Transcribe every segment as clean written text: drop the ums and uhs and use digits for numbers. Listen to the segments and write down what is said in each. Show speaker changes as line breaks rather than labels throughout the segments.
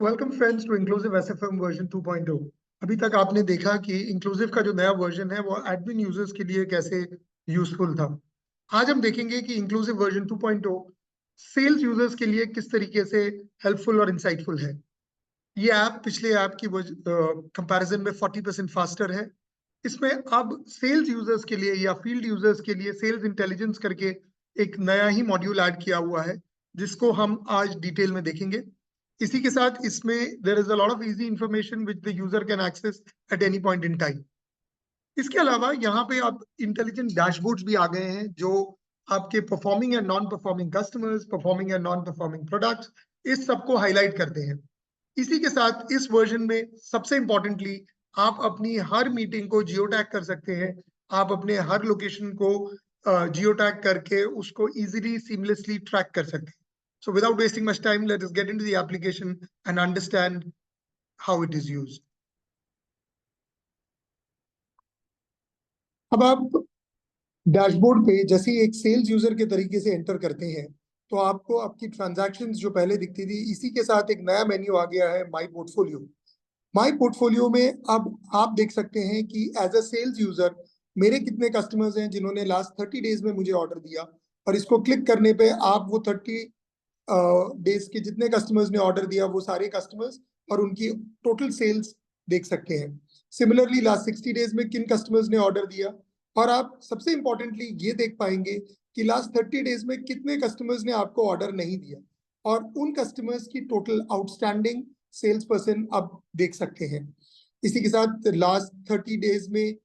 Welcome friends to inclusive SFM version 2.0। अभी तक आपने देखा कि इंक्लूसिव का जो नया वर्जन है वो एडमिन यूजर्स के लिए कैसे यूजफुल था। आज हम देखेंगे कि इंक्लूसिव वर्जन 2.0 सेल्स यूजर्स के लिए किस तरीके से हेल्पफुल और इंसाइटफुल है। ये ऐप पिछले ऐप की कंपैरिजन में 40% फास्टर है। इसमें अब सेल्स यूजर्स के लिए या फील्ड यूजर्स के लिए सेल्स इंटेलिजेंस करके एक नया ही मॉड्यूल ऐड किया हुआ है, जिसको हम आज डिटेल में देखेंगे। इसी के साथ इसमें there is a lot of easy information which the user can access at any point in time. इसके अलावा यहाँ पे आप इंटेलिजेंट डैशबोर्ड्स भी आ गए हैं, जो आपके performing and non performing customers, performing and non performing products, इस सबको हाईलाइट करते हैं। इसी के साथ इस वर्जन में सबसे इंपॉर्टेंटली आप अपनी हर मीटिंग को जियो टैग कर सकते हैं। आप अपने हर लोकेशन को जियो टैग करके उसको इजीली सीमलेसली ट्रैक कर सकते हैं। So without wasting much time, let us get into the application and understand how it is used. अब आप डैशबोर्ड पे जैसे एक सेल्स यूजर के तरीके से एंटर करते हैं तो आपको आपकी ट्रांजैक्शंस जो पहले दिखती थी, इसी के साथ एक नया मेन्यू आ गया है, माई पोर्टफोलियो। माई पोर्टफोलियो में अब आप देख सकते हैं कि एज अ सेल्स यूजर मेरे कितने कस्टमर्स हैं जिन्होंने लास्ट 30 डेज में मुझे ऑर्डर दिया, और इसको क्लिक करने पे आप वो 30 डेज के जितने कस्टमर्स ने ऑर्डर दिया वो सारे कस्टमर्स और उनकी टोटल सेल्स देख सकते हैं। सिमिलरली लास्ट 60 डेज में किन कस्टमर्स ने ऑर्डर दिया, और आप सबसे इंपॉर्टेंटली ये देख पाएंगे कि लास्ट 30 डेज में कितने कस्टमर्स ने आपको ऑर्डर नहीं दिया, और उन कस्टमर्स की टोटल आउटस्टैंडिंग सेल्स पर्सन आप देख सकते हैं। इसी के साथ लास्ट 30 डेज में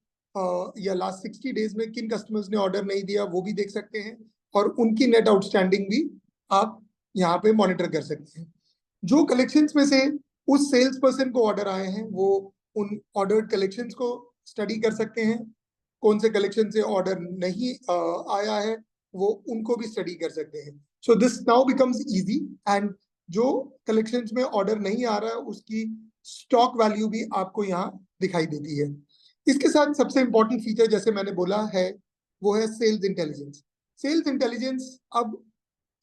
या लास्ट 60 डेज में किन कस्टमर्स ने ऑर्डर नहीं दिया वो भी देख सकते हैं, और उनकी नेट आउटस्टैंडिंग भी आप यहाँ पे मॉनिटर कर सकते हैं। जो कलेक्शंस में से उस सेल्स पर्सन को ऑर्डर आए हैं वो उन ऑर्डर्ड कलेक्शंस को स्टडी कर सकते हैं। कौन से कलेक्शन से ऑर्डर नहीं आया है वो उनको भी स्टडी कर सकते हैं। So this now becomes easy, and जो कलेक्शंस में ऑर्डर नहीं आ रहा है उसकी स्टॉक वैल्यू भी आपको यहाँ दिखाई देती है। इसके साथ सबसे इंपॉर्टेंट फीचर जैसे मैंने बोला है वो है सेल्स इंटेलिजेंस। सेल्स इंटेलिजेंस अब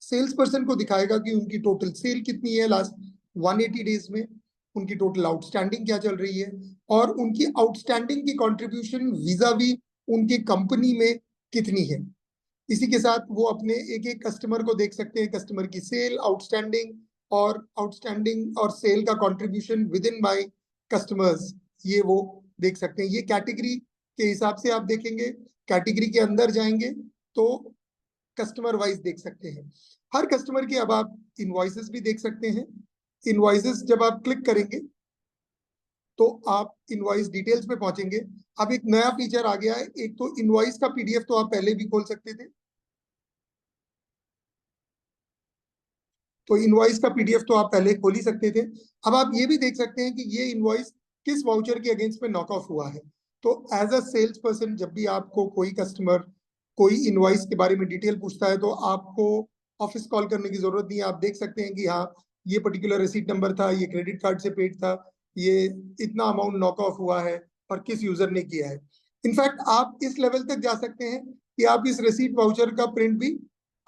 सेल्स पर्सन को दिखाएगा कि उनकी टोटल सेल कितनी है लास्ट 180 डेज में, उनकी टोटल आउटस्टैंडिंग क्या चल रही है, और उनकी आउटस्टैंडिंग की कंट्रीब्यूशन विजावी उनकी कंपनी में कितनी है। इसी के साथ वो अपने एक एक कस्टमर को देख सकते हैं, कस्टमर की सेल, आउटस्टैंडिंग और सेल का contribution with in my customers, ये वो देख सकते हैं। ये कैटेगरी के हिसाब से आप देखेंगे, कैटेगरी के अंदर जाएंगे तो कस्टमर वाइज देख सकते हैं। हर कस्टमर की अब आप इनवॉइसेस भी देख सकते हैं। इनवॉइसेस जब आप क्लिक करेंगे तो आप इनवॉइस डिटेल्स पे पहुंचेंगे। अब एक नया फीचर आ गया है, एक तो इनवॉइस का पीडीएफ तो आप पहले भी खोल सकते थे, तो इनवॉइस का पीडीएफ तो आप पहले खोल ही सकते थे। अब आप ये भी देख सकते हैं कि ये इनवॉइस किस वाउचर के अगेंस्ट में नॉक ऑफ हुआ है। तो एज अ सेल्स पर्सन जब भी आपको कोई कस्टमर कोई इनवॉइस के बारे में डिटेल पूछता है तो आपको ऑफिस कॉल करने की जरूरत नहीं है। आप देख सकते हैं कि हाँ, ये पर्टिकुलर रिसीट नंबर था, ये क्रेडिट कार्ड से पेड था, ये इतना अमाउंट नॉक ऑफ हुआ है और किस यूजर ने किया है। इनफैक्ट आप इस लेवल तक जा सकते हैं कि आप इस रिसीट वाउचर का प्रिंट भी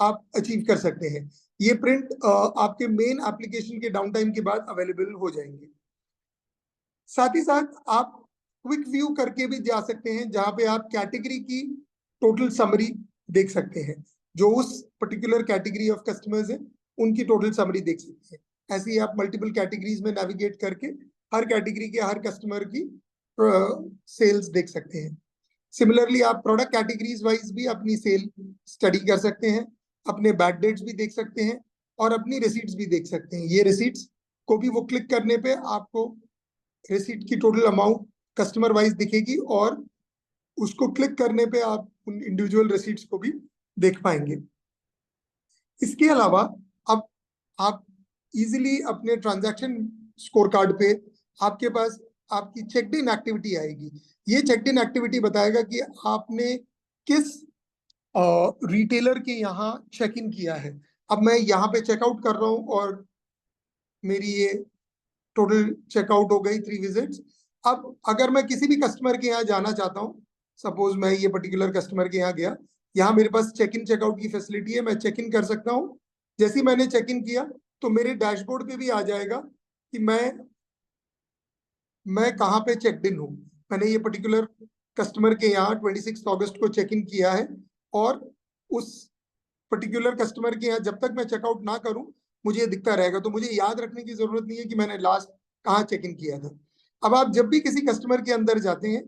आप अचीव कर सकते हैं। ये प्रिंट आपके मेन एप्लीकेशन के डाउन टाइम के बाद अवेलेबल हो जाएंगे। साथ ही साथ आप क्विक व्यू करके भी जा सकते हैं, जहां पे आप कैटेगरी की टोटल समरी देख सकते हैं। जो उस पर्टिकुलर कैटेगरी ऑफ कस्टमर्स हैं उनकी टोटल समरी देख सकते हैं। ऐसे ही आप मल्टीपल कैटेगरीज में नेविगेट करके हर कैटेगरी के हर कस्टमर की सेल्स देख सकते हैं। सिमिलरली आप प्रोडक्ट कैटेगरीज वाइज भी अपनी सेल स्टडी कर सकते हैं, अपने बैड डेट्स भी देख सकते हैं और अपनी रिसीट्स भी देख सकते हैं। ये रिसीट्स को भी वो क्लिक करने पे आपको रिसीट की टोटल अमाउंट कस्टमर वाइज दिखेगी, और उसको क्लिक करने पे आप उन इंडिविजुअल रिसीट्स को भी देख पाएंगे। इसके अलावा अब आप इजीली अपने ट्रांजैक्शन स्कोर कार्ड पे आपके पास आपकी चेक्ड इन एक्टिविटी आएगी। ये चेक्ड इन एक्टिविटी बताएगा कि आपने किस रिटेलर के यहाँ चेक इन किया है। अब मैं यहाँ पे चेकआउट कर रहा हूँ और मेरी ये टोटल चेकआउट हो गई 3 विजिट्स। अब अगर मैं किसी भी कस्टमर के यहाँ जाना चाहता हूँ, सपोज मैं ये पर्टिकुलर कस्टमर के यहाँ गया, यहाँ मेरे पास चेक इन चेकआउट की फैसिलिटी है, मैं चेक इन कर सकता हूँ। जैसे ही मैंने चेक इन किया तो मेरे डैशबोर्ड पे भी आ जाएगा कि मैं कहाँ पे चेकड इन हूँ। मैंने ये पर्टिकुलर कस्टमर के यहाँ 26 अगस्त को चेक इन किया है, और उस पर्टिकुलर कस्टमर के यहाँ जब तक मैं चेकआउट ना करूं मुझे ये दिखता रहेगा। तो मुझे याद रखने की जरूरत नहीं है कि मैंने लास्ट कहाँ चेक इन किया था। अब आप जब भी किसी कस्टमर के अंदर जाते हैं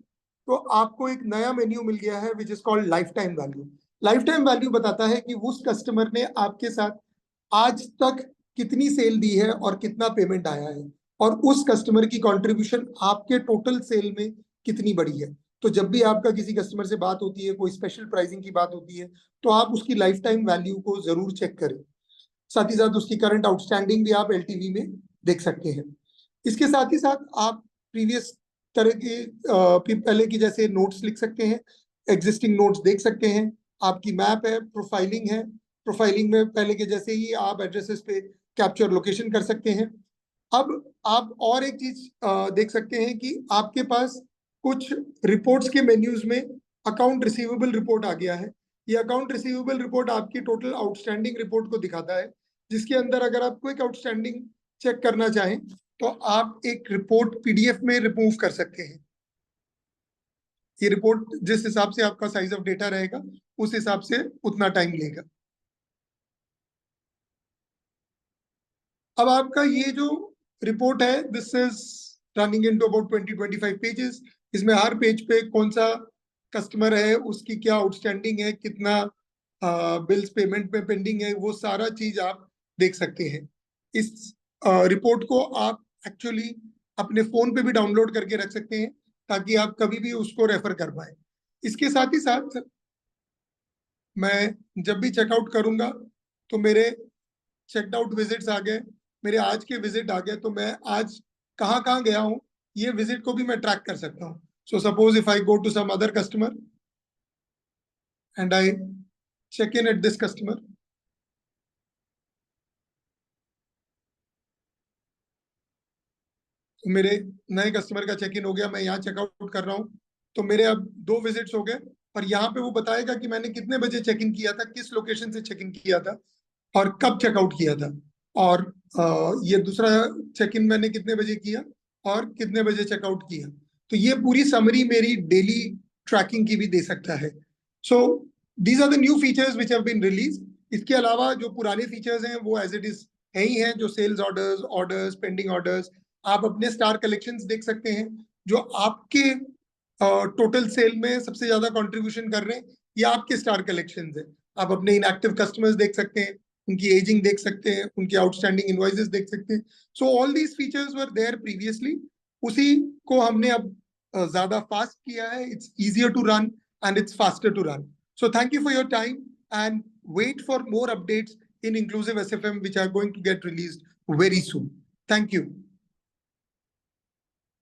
तो आपको एक नया मेन्यू मिल गया है which is called life time value. Life time value बताता है कि उस कस्टमर ने आपके साथ आज तक कितनी सेल दी है और कितना पेमेंट आया है, और उस कस्टमर की कंट्रीब्यूशन आपके टोटल सेल में कितनी बड़ी है। तो जब भी आपका किसी कस्टमर से बात होती है, कोई स्पेशल प्राइसिंग की बात होती है, तो आप उसकी लाइफ टाइम वैल्यू को जरूर चेक करें। साथ ही साथ उसकी करंट आउटस्टैंडिंग भी आप एलटीवी में देख सकते हैं। इसके साथ ही साथ आप प्रीवियस तरह के पहले की जैसे नोट्स लिख सकते हैं, एग्जिस्टिंग नोट्स देख सकते हैं, आपकी मैप है, प्रोफाइलिंग है। प्रोफाइलिंग में पहले के जैसे ही आप एड्रेसेस पे कैप्चर लोकेशन कर सकते हैं। अब आप और एक चीज देख सकते हैं कि आपके पास कुछ रिपोर्ट्स के मेन्यूज में अकाउंट रिसीवेबल रिपोर्ट आ गया है। ये अकाउंट रिसीवेबल रिपोर्ट आपकी टोटल आउटस्टैंडिंग रिपोर्ट को दिखाता है, जिसके अंदर अगर आप क्विक आउटस्टैंडिंग चेक करना चाहें तो आप एक रिपोर्ट पीडीएफ में रिमूव कर सकते हैं। ये रिपोर्ट जिस हिसाब से आपका साइज ऑफ डेटा रहेगा उस हिसाब से उतना टाइम लेगा। अब आपका ये जो रिपोर्ट है this is running into about 20-25 pages. इसमें हर पेज पे कौन सा कस्टमर है, उसकी क्या आउटस्टैंडिंग है, कितना बिल्स पेमेंट में पेंडिंग है, वो सारा चीज आप देख सकते हैं। इस रिपोर्ट को आप एक्चुअली अपने फोन पे भी डाउनलोड करके रख सकते हैं ताकि आप कभी भी उसको रेफर कर पाए। इसके साथ ही साथ मैं जब भी चेकआउट करूंगा तो मेरे चेकड आउट विजिट्स आ गए, मेरे आज के विजिट आ गए, तो मैं आज कहाँ कहाँ गया हूँ ये विजिट को भी मैं ट्रैक कर सकता हूँ। So suppose if I go to some other customer and I check in at this customer, तो मेरे नए कस्टमर का चेक इन हो गया, मैं यहाँ चेकआउट कर रहा हूँ। तो मेरे अब 2 विजिट्स हो गए, और यहाँ पे वो बताएगा कि मैंने कितने बजे चेक इन किया था, किस लोकेशन से चेक इन किया था, और कब चेकआउट किया था, और ये दूसरा चेक इन मैंने कितने बजे किया और कितने बजे चेकआउट किया। तो ये पूरी समरी मेरी डेली ट्रैकिंग की भी दे सकता है। So these are the new features which have been release. इसके अलावा जो पुराने फीचर्स हैं वो एज इट इज है ही हैं, जो sales orders, orders, pending orders, आप अपने स्टार कलेक्शंस देख सकते हैं जो आपके टोटल सेल में सबसे ज्यादा कंट्रीब्यूशन कर रहे हैं, ये आपके स्टार कलेक्शंस है। आप अपने इनएक्टिव कस्टमर्स देख सकते हैं, उनकी एजिंग देख सकते हैं, उनकी आउटस्टैंडिंग इनवॉइसेस देख सकते हैं। So all these features were there previously, उसी को हमने अब ज्यादा फास्ट किया है। It's easier to run and it's faster to run. So thank you for your time and wait for more updates in inclusive SFM which are going to get released very soon. Thank you.